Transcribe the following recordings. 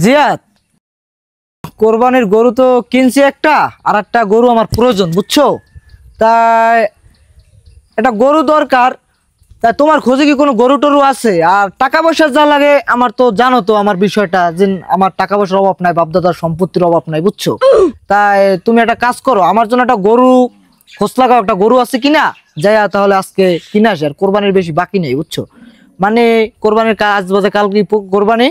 জিয়াদ, কোরবানির গরু তো কিনছি একটা, আর একটা গরু আমার প্রয়োজন, বুঝছো? তাই একটা গরু দরকার। তাই তোমার খোঁজে কি কোনো গরু টরু আছে? আর টাকা পয়সা যা লাগে আমার তো জানো তো আমার বিষয়টা, যে আমার টাকা পয়সার অভাব নাই, বাপদাদার সম্পত্তির অভাব নাই, বুঝছো? তাই তুমি একটা কাজ করো, আমার জন্য একটা গরু খোঁজ লাগাও, একটা গরু আছে কিনা যাইয়া তাহলে আজকে কিনে আসে। আর কোরবানির বেশি বাকি নেই, বুঝছো? মানে কোরবানির কাজ বাজে কালকে কোরবানি,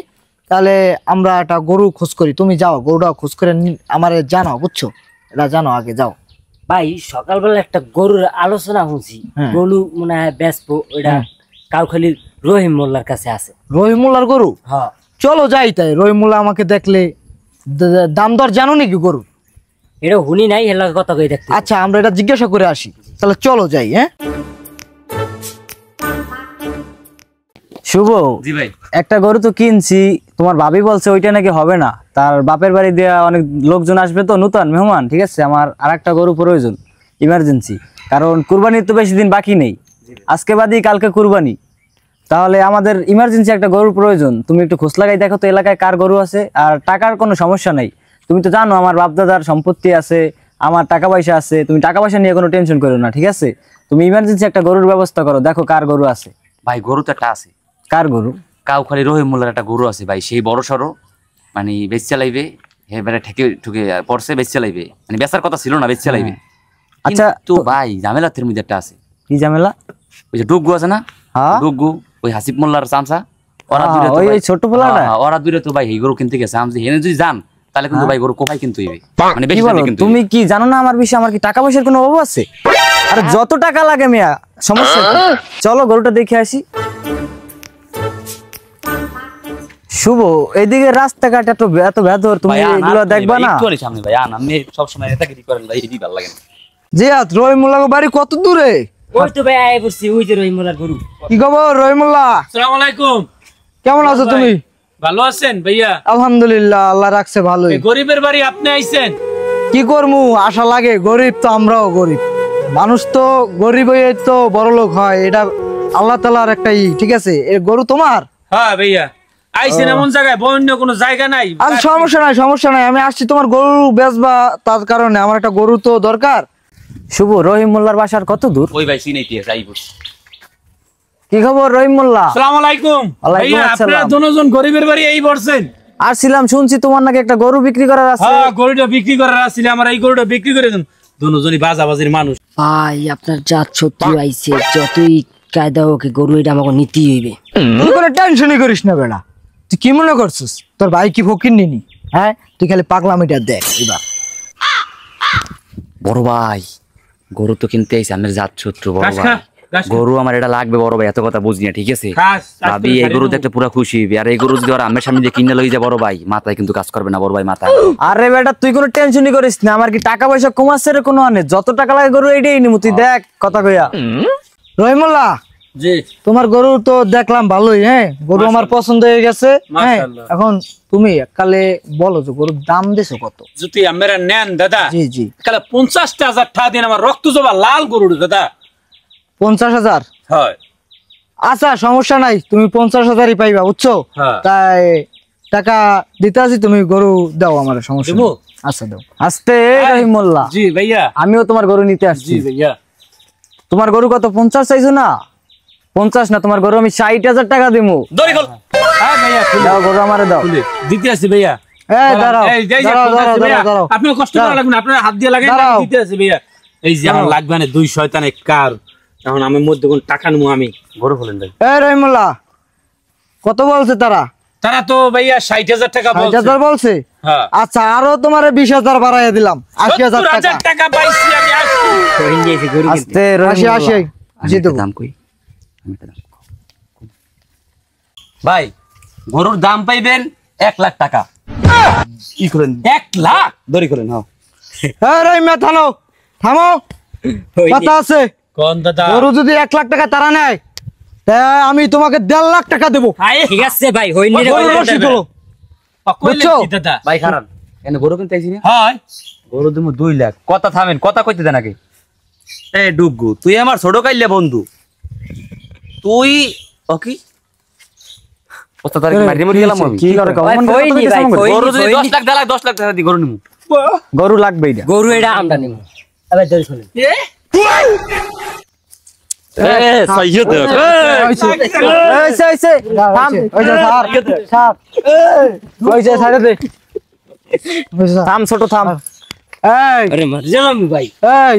তাহলে আমরা একটা গরু খোঁজ করি। তুমি যাও গরুটা খোঁজ করে আমারে জানাও, বুঝছো? এটা জানো, আগে যাও। ভাই সকালবেলা একটা গরুর আলোচনা শুনছি, গরু মনে হয় বেচবো, ওইটা কাউখালীর রহিম মোল্লার কাছে আছে। রহিমুল্লার গরু? হ্যাঁ চলো যাই। তাই রহিমুল্লাহ আমাকে দেখলে দাম দর জানো নাকি গরু? এটা শুনি নাই, এর লাগে কথা কই দেখতে। আচ্ছা, আমরা এটা জিজ্ঞাসা করে আসি, তাহলে চলো যাই। হ্যাঁ শুভ, জি ভাই, একটা গরু তো কিনছি, তোমার ভাবি বলছে ওইটা নাকি হবে না, তার বাপের বাড়ি দেওয়া অনেক লোকজন আসবে তো, নতুন মেহমান। ঠিক আছে, আমার আর একটা গরু প্রয়োজন ইমার্জেন্সি, কারণ কুরবানির তো বেশি দিন বাকি নেই, আজকে বাদই কালকে কুরবানি। তাহলে আমাদের ইমার্জেন্সি একটা গরুর প্রয়োজন। তুমি একটু খোঁজ লাগাই দেখো তো এলাকায় কার গরু আছে। আর টাকার কোনো সমস্যা নেই, তুমি তো জানো আমার বাপদাদার সম্পত্তি আছে, আমার টাকা পয়সা আছে, তুমি টাকা পয়সা নিয়ে কোনো টেনশন করো না। ঠিক আছে, তুমি ইমার্জেন্সি একটা গরুর ব্যবস্থা করো, দেখো কার গরু আছে। ভাই গরু তো একটা আছে। কার গরু? কাউখালী রহিম মোল্লার একটা গরু আছে ভাই, সেই বড় সড়ো, মানে বেচ চালাইবে, এবারে ঠেকে ঠুকে পড়ছে, বেচ চালাইবে, মানে বেচার কথা ছিল না, বেচ চালাইবে। আচ্ছা তো ভাই ঝামেলাতের মধ্যে একটা আছে। কি ঝামেলা? ওই যে ডুগু আছে না, ডুগু, ওই হাসিব মোল্লার চামচা, ওরা দূরে তো ওই ছোট পোলাটা, ওরা দূরে তো ভাই এই গরু কিনতে গেছে। আমি হেনে যদি যান তাহলে কিন্তু ভাই গরু কোপাই কিন্তু হইবে, মানে বেশি দামে কিন্তু। তুমি কি জানো না আমার বিষয়ে? আমার কি টাকা পয়সার কোনো অভাব আছে? আরে যত টাকা লাগে মিয়া, সমস্যা কি? চলো গরুটা দেখে আসি। শুভ, এইদিকে রাস্তাঘাট এত এত ভেতর, তুমি এগুলো দেখবা না? একটু সামনে ভাই আন, আমি সব সময় নেতাগিরি করেন ভাই, এই ভালো লাগে না। জিয়াদ, রহিমুল্লাহ বাড়ি কত দূরে? ওই তো ভাই আয় পড়ছি, ওই যে রহিম মোল্লার গরু। কি খবর রহিমুল্লাহ? আসসালামু আলাইকুম। কেমন আছো তুমি? ভালো আছেন ভাইয়া? আলহামদুলিল্লাহ, আল্লাহ রাখছে ভালোই। গরিবের বাড়ি আপনি আইছেন? কি করমু, আশা লাগে, গরিব তো আমরাও গরিব মানুষ, তো গরিব হয়ে তো বড় লোক হয়, এটা আল্লাহ তাআলার একটা ঠিক আছে। এই গরু তোমার? হ্যাঁ ভাইয়া, আইছেন এমন জায়গায়, অন্য কোনো জায়গা নাই? আর সমস্যা নাই, সমস্যা নাই, আমি আসছি তোমার গরু বেচবা, তার কারণে আমার একটা গরু তো দরকার। শুভ, রহিম মোল্লার বাসার কত দূর? ওই ভাই চিনাইতে যাই বস। কি খবর রহিম মোল্লাহ? আসসালামু আলাইকুম। ভাইয়া আপনারা দুজন গরিবের বাড়ি এই বসছেন? আসছিলাম, শুনছি তোমার নাকি একটা গরু বিক্রি করার আছে। হ্যাঁ, গরুটা বিক্রি করার আছে, আমার এই গরুটা বিক্রি করে দেন। দুজনই বাজাবাজির মানুষ। ভাই আপনার জাত শত্রু আইছে, যতই কায়দা হোক গরু এটা আমাকে নিতেই হইবে। তুই কোনো টেনশনই করিস না বেড়া, তুই কি মনে করছিস তোর ভাই কি ফকির নিনি? হ্যাঁ, তুই খালি পাগলামিটা দেখ। এবার বড় ভাই গরু তো কিনতে আইছে, আমার জাত শত্রু বড় ভাই, গরু আমার এটা লাগবে বড় ভাই, এত কথা বুঝি না। ঠিক আছে ভাবি, এই গরু দেখতে পুরা খুশি হইবে, আর এই গরু যদি আর আমার সামনে দিয়ে কিনে লই যায় বড় ভাই, মাথায় কিন্তু কাজ করবে না বড় ভাই, মাথায়। আরে বেটা তুই কোনো টেনশনই করিস না, আমার কি টাকা পয়সা কমাচ্ছে রে কোনো আনে, যত টাকা লাগে গরু এইটাই নিমু, তুই দেখ কথা কইয়া। রহিমুল্লাহ জি, তোমার গরু তো দেখলাম ভালোই, হ্যাঁ গরু আমার পছন্দ হয়ে গেছে। হ্যাঁ, এখন তুমি কালে বলো যে গরুর দাম দিছো কত? যদি আমরা নেন দাদা, জি জি, কালে 50,000 টাকা দিন, আমার রক্ত জবা লাল গরু দাদা। 50,000? হয়, আচ্ছা সমস্যা নাই, তুমি 50,000ই পাইবা, বুঝছো? তাই টাকা দিতে আসি, তুমি গরু দাও আমার, সমস্যা নেই। আচ্ছা দাও। আস্তে রহিমুল্লাহ। জি ভাইয়া, আমিও তোমার গরু নিতে আসছি। জি ভাইয়া। তোমার গরু কত? 50 চাইছো না? 50 না, তোমার গরু আমি 60,000 টাকা দিমু। হ্যাঁ ভাইয়া, দাও গরু আমারে দাও। দিতে আসি ভাইয়া। এই দাঁড়াও, দাঁড়াও, আপনার কষ্ট করা লাগবে না, আপনার হাত দিয়ে লাগেন, দিতে আসি ভাইয়া। এই যে আমার লাগবে না, দুই শয়তানের কার, এখন আমি মধ্যে কোন টাকা নেবো, আমি গরু বলেন ভাই। এই রহিমুল্লাহ, কত বলছে তারা? তারা তো ভাইয়া 60,000 টাকা বলছে। 60,000 বলছে? হ্যাঁ। আচ্ছা, আরো তোমার 20,000 বাড়াইয়া দিলাম, 80,000 টাকা। 70,000 টাকা পাইছি আমি, আস্তে রহিমুল্লাহ, আসি দেব। দাম কই? ভাই গরুর দাম পাইবেন 1 লাখ টাকা। ই করেন 1 লাখ দড়ি করেন। হ্যাঁ এই রহিমা, থামো থামো, কথা আছে। কোন দাদা? গরু যদি 1 লাখ টাকা তারা নেয়, তা আমি তোমাকে 1.5 লাখ টাকা দেবো। ঠিক আছে ভাই, হইনি রে বুঝছো? দাদা ভাই খারাপ, এনে গরু কিনতে আইছি না? হয়, গরু দিমু 2 লাখ। কথা থামেন, কথা কইতে দেন আগে। এ ডুগু, তুই আমার ছোট কাইলে বন্ধু, তুই ওকি ওস্তাদ আর কি মারি মরি গেলাম আমি কি করে ভাই, কইনি ভাই, কইনি, গরু যদি কইনি। 10 লাখ দেয় 10 লাখ টাকা দি গরু নিমু গরু লাগবে এটা গরু এটা আমরা নিব এবার ধরে শুনুন সাইয়দ থাম ওই যে স্যার ওই যে ছাড়ে দে থাম ছোট থাম এই আরে মার জানাম ভাই এই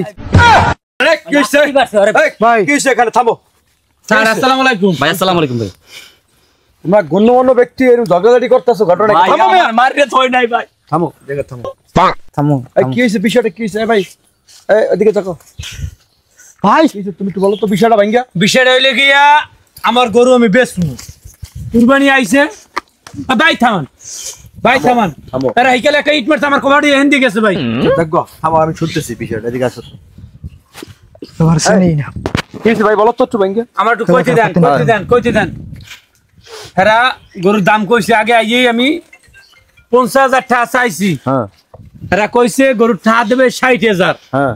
আরে কি হইছে কি বাড়ছে আরে ভাই কি হইছে এখানে থামো স্যার আসসালামু আলাইকুম ভাই আসসালামু আলাইকুম ভাই তোমরা গণ্যমান্য ব্যক্তি এর ঝগড়াঝাটি করতেছো ঘটনা ভাই থামো আমার মাররে থই নাই ভাই থামো জায়গা থামো থামো এই কি হইছে বিষয়টা কি হইছে ভাই এই ওদিকে তাকো ভাই কি হইছে তুমি একটু বলো তো বিষয়টা ভাঙ্গা বিষয়টা হইলে গিয়া আমার গরু আমি বেচমু কুরবানি আইছে ভাই থামান থামো। আরে হাইকেলে একটা ইট মারতে আমার কবাড়ি হেন্দি গেছে ভাই দেখো থামো আমি শুনতেছি বিষয়টা এদিকে আসো তোমার শুনেই না কি হইছে ভাই বলো তো একটু ভাঙ্গে আমার একটু কইতে দেন হেরা গরুর দাম কইছে আগে আইয়ে আমি 50,000 টাকা চাইছি হ্যাঁ হেরা কইছে গরুর টাকা দেবে 60,000 হ্যাঁ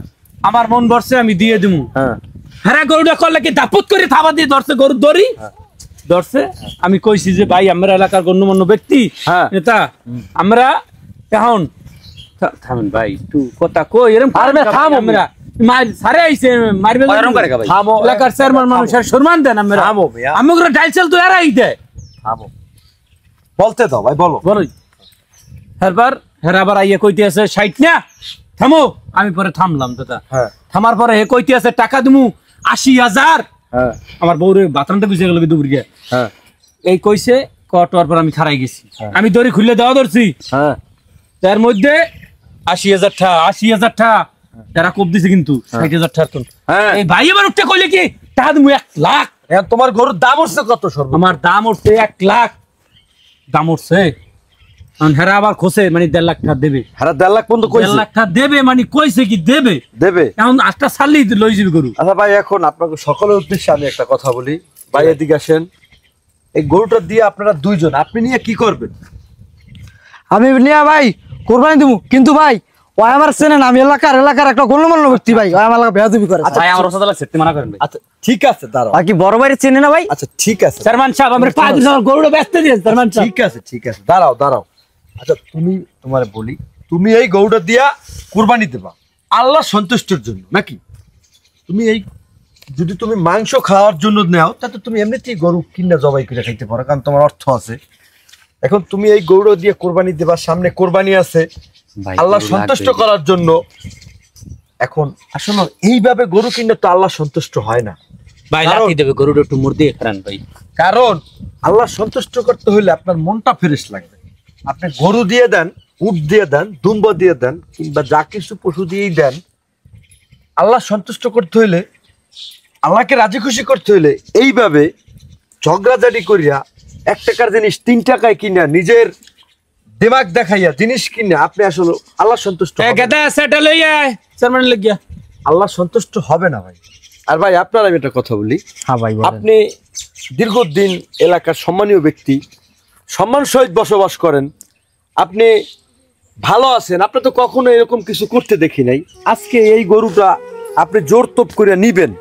আমার মন ভরছে আমি দিয়ে দিমু হ্যাঁ হেরা গরুটা করলে কি দাপুত করে থাবা দিয়ে ধরছে গরুর দড়ি ধরছে আমি কইছি যে ভাই আমরা এলাকার গণ্যমান্য ব্যক্তি হ্যাঁ। নেতা আমরা এখন থামেন ভাই একটু কথা কই এরকম আরে ভাই, থামো। আমরা মার সারে আইছে মারবে এরকম করে কা ভাই? থামো এলাকার চেয়ারম্যান মানুষের সম্মান দেন আমরা থামো মিয়া। আমাকে ডাইলসেল তো এরাই দেয় থামো বলতে দাও ভাই বলো বলই হেরবার হেরা আবার আইয়া কইতে আছে 60 না থামো আমি পরে থামলাম দাদা হ্যাঁ থামার পরে হে কইতে আছে টাকা দিমু 80,000 হ্যাঁ আমার বউরে বাথরুমটা বুঝে গেল দুপুর গিয়ে হ্যাঁ এই কইছে কটার পর আমি খারাই গেছি আমি দড়ি খুললে দেওয়া ধরছি হ্যাঁ তার মধ্যে 80,000 টাকা তারা কোপ দিছে কিন্তু 60,000 টাকা তো হ্যাঁ। এই ভাই এবার উঠতে কইলে কি টাকা দিমু 1 লাখ এখন তোমার গরুর দাম হচ্ছে কত সর্ব আমার দাম উঠছে 1 লাখ দাম উঠছে কারণ হেরা আবার খোসে মানে 1.5 লাখ টাকা দেবে হারা 1.5 লাখ পর্যন্ত 1.5 কইছে লাখ টাকা দেবে মানে কইছে কি দেবে দেবে এখন আটটা সাললেই লই যাবে গরু আচ্ছা ভাই এখন আপনাকে সকলের উদ্দেশ্যে আমি একটা কথা বলি ভাই এদিকে আসেন এই গরুটা দিয়ে আপনারা দুইজন আপনি নিয়ে কি করবেন আমি নিয়া ভাই কোরবানি দেবো কিন্তু ভাই ওই আমার চেনেন আমি এলাকার একটা গণ্যমান্য ব্যক্তি ভাই ওই আমার এলাকা বেয়াদবি করে ভাই আমার ওস্তাদ আলা সেটতে মানা করেন ভাই আচ্ছা ঠিক আছে দাঁড়াও আর কি বড় ভাইয়ের চেনে না ভাই আচ্ছা ঠিক আছে চেয়ারম্যান সাহেব আমরা 5 দিন গরুটা ব্যস্ত দিয়েছে চেয়ারম্যান সাহেব ঠিক আছে দাঁড়াও আচ্ছা তুমি তোমারে বলি তুমি এই গরুটা দিয়া কুরবানি দেবা আল্লাহ সন্তুষ্টির জন্য নাকি তুমি এই যদি তুমি মাংস খাওয়ার জন্য নাও তাতে তুমি এমনিতেই গরু কিনা জবাই করে খাইতে পারো কারণ তোমার অর্থ আছে এখন তুমি এই গরুটা দিয়ে কোরবানি দেবা সামনে কোরবানি আছে ভাই আল্লাহ গরু সন্তুষ্ট লাগবে। করার জন্য এখন আসলে এইভাবে গরু কিনলে তো আল্লাহ সন্তুষ্ট হয় না ভাই কারণ- লাঠি দেবে গরুটা একটু মুড় দিয়ে খান ভাই কারণ আল্লাহ সন্তুষ্ট করতে হলে আপনার মনটা ফ্রেশ লাগবে আপনি গরু দিয়ে দেন উট দিয়ে দেন দুম্ব দিয়ে দেন কিংবা যা কিছু পশু দিয়েই দেন আল্লাহ সন্তুষ্ট করতে হইলে আল্লাহকে রাজি খুশি করতে হইলে এইভাবে ঝগড়াঝাটি করিয়া 1 টাকার জিনিস 3 টাকায় কিনা নিজের দিমাগ দেখাইয়া জিনিস কিনা আপনি আসলে আল্লাহ সন্তুষ্ট হবেন না। গেদা সেটা লই আয় চেয়ারম্যান লাগিয়া আল্লাহ সন্তুষ্ট হবে না ভাই আর ভাই আপনার আমি একটা কথা বলি হ্যাঁ ভাই বলেন। আপনি দীর্ঘদিন এলাকার সম্মানীয় ব্যক্তি সম্মান সহিত বসবাস করেন আপনি ভালো আছেন আপনি তো কখনো এরকম কিছু করতে দেখি নাই আজকে এই গরুটা আপনি জোর তোপ করে নিবেন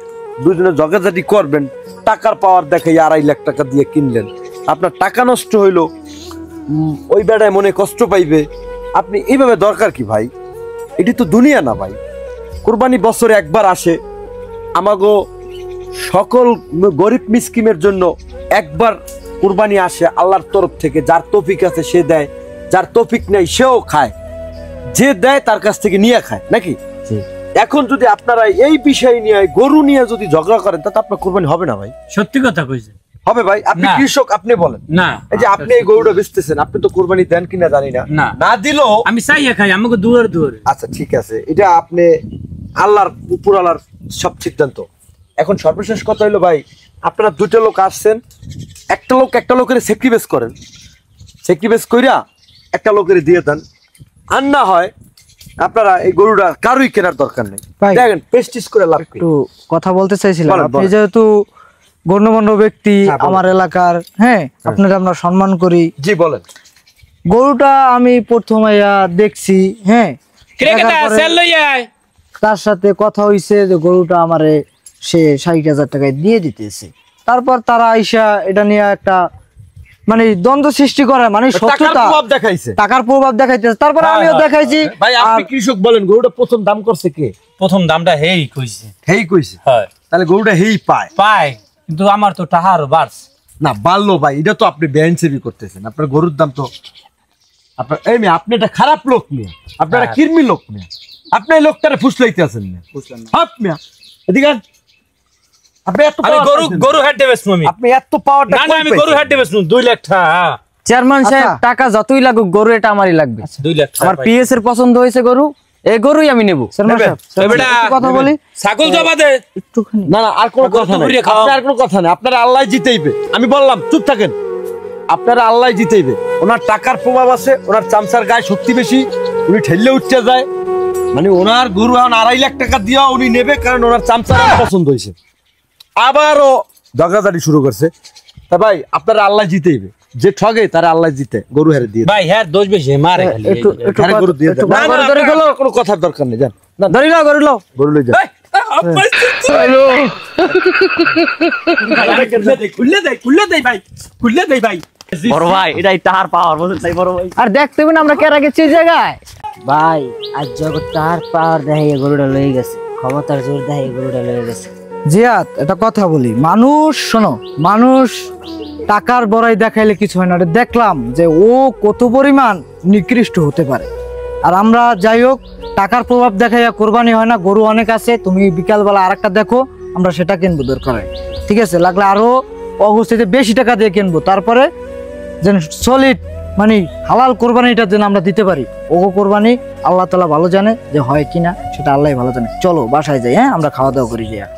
দুজনে জগাজাটি করবেন টাকার পাওয়ার দেখাই 2.5 লাখ টাকা দিয়ে কিনলেন আপনার টাকা নষ্ট হইলো ওই বেড়ায় মনে কষ্ট পাইবে আপনি এইভাবে দরকার কি ভাই এটি তো দুনিয়া না ভাই কুরবানি বছরে একবার আসে আমাগো সকল গরিব মিসকিনের জন্য একবার কুরবানি আসে আল্লাহর তরফ থেকে যার তৌফিক আছে সে দেয় যার তৌফিক নেই সেও খায় যে দেয় তার কাছ থেকে নিয়ে খায় নাকি জি। এখন যদি আপনারা এই বিষয় নিয়ে গরু নিয়ে যদি ঝগড়া করেন তাতে আপনার কুরবানি হবে না ভাই সত্যি কথা কইছে হবে ভাই আপনি না। কৃষক আপনি বলেন না এই যে আপনি এই গরুটা বেচতেছেন আপনি তো কুরবানি দেন কিনা জানি না না। না দিলেও আমি চাইয়া খাই আমাকে দুয়ারে আচ্ছা ঠিক আছে এটা আপনি আল্লাহর উপর আল্লাহর সব সিদ্ধান্ত এখন সর্বশেষ কথা হলো ভাই আপনারা 2টা লোক আসছেন একটা লোকের স্যাক্রিফাইস করেন স্যাক্রিফাইস কইরা একটা লোকের দিয়ে দেন আর না হয় আপনারা এই গরুটা কারোই কেনার দরকার নেই ভাই, দেখেন পেস্টিস করে লাভ কি একটু কথা বলতে চাইছিলাম বলেন, আপনি বলেন। যেহেতু গণ্যমান্য ব্যক্তি হ্যাঁ, বলেন। আমার এলাকার হ্যাঁ আপনারা আমরা সম্মান করি জি বলেন গরুটা আমি প্রথমে দেখছি হ্যাঁ দেখার গেদা পরে সেল লই আয় তার সাথে কথা হইছে যে গরুটা আমারে সে 60,000 টাকায় দিয়ে দিতেছে তারপর তারা আইসা এটা নিয়ে একটা মানে দ্বন্দ্ব সৃষ্টি করে, মানে টাকার শত্রুতা, প্রভাব দেখাইছে। টাকার প্রভাব দেখাইতেছে। তারপরে হ্যাঁ, আমিও হ্যাঁ, দেখাইছি। ভাই আপনি আর কৃষক বলেন, গরুটা প্রথম দাম করছে কে? প্রথম দামটা হেই কইছে। হেই কইছে। হয় তাহলে গরুটা হেই পায় পায়, কিন্তু আমার তো টাকা আরো বাড়ছে। না, বাড়লো ভাই, এটা তো আপনি বেআইনসেবি করতেছেন। আপনার গরুর দাম তো আপনার এই মেয়ে, আপনি একটা খারাপ লোক নিয়ে, আপনারা হ্যাঁ। কির্মি লোক নিয়ে, আপনি এই লোকটারে ফুসলাইতে আছেন না। হাপ মিয়া, এদিকে আন। আপনি এত আমি power গরু পাইছেন। গরু হাটে বেচবো আমি। আপনি এত পাওয়ারটা না না, আমি গরু হাটে বেচবো 2 লাখ টাকা। চেয়ারম্যান সাহেব, আচ্ছা। টাকা যতই লাগুক গরু এটা আমারই লাগবে। 2 লাখ টাকা আমার পাই। পিএস এর পছন্দ হয়েছে গরু, এই গরুই আমি নেব। চেয়ারম্যান নেবেন? সাহেব, বেটা, একটু কথা বলি ছাগল জবা দে। একটুখানি। না না, আর কোনো গরু কথা তো নাই, ঘুরিয়ে খাও। আপনার আর কোনো কথা নাই, আপনারা আল্লাহ জিতেইবে। আমি বললাম চুপ থাকেন, আপনারা আল্লাহ জিতেইবে। ওনার টাকার প্রভাব আছে, ওনার চামচার গায়ে শক্তি বেশি, উনি ঠেললে উঠতে যায়। মানে ওনার গরু এখন 2.5 লাখ টাকা দিয়া উনি নেবে, কারণ ওনার চামচার পছন্দ হয়েছে। আবারও ঝগড়াঝাটি শুরু করছে। তা ভাই আপনারা আল্লাহ জিতেইবে, যে ঠগে তারা আল্লাহ জিতে। গরু হেরে দিয়ে দেন। ভাই হ্যাঁ দোষ বেশি মারে খালি। একটু একটু হেরে গরু দিয়ে দেন। একটু না, না, গরু ধরে আপনার গেলো। কোনো কথার দরকার নেই, যান না, ধরি নাও, গরু নাও। গরু লই যান। খুললে দেই ভাই, খুললে দেই ভাই। বড় ভাই এটাই তাহার পাওয়ার, বুঝলেন তাই বড় ভাই। আর দেখতে হবে না আমরা কেরা গেছি এই জায়গায়। ভাই আজ জগৎ তার পাওয়ার দেখাইয়া গরুটা লয়ে গেছে, ক্ষমতার জোর দেখাইয়া গরুটা লয়ে গেছে। জিয়াদ, এটা কথা বলি, মানুষ শোনো, মানুষ টাকার বড়াই দেখাইলে কিছু হয় না। এটা দেখলাম যে ও কত পরিমাণ নিকৃষ্ট হতে পারে। আর আমরা যাই হোক, টাকার প্রভাব দেখাইয়া কোরবানি হয় না। গরু অনেক আছে, তুমি বিকালবেলা আরেকটা দেখো, আমরা সেটা কিনবো দরকার হয়, ঠিক আছে? লাগলে আরো অবস্থিতে বেশি টাকা দিয়ে কিনবো, তারপরে যেন সলিড মানে হালাল কোরবানিটা যেন আমরা দিতে পারি। ও কোরবানি আল্লাহ তাআলা ভালো জানে যে হয় কিনা, সেটা আল্লাহ ভালো জানে। চলো বাসায় যাই, হ্যাঁ আমরা খাওয়া দাওয়া করি। যাই।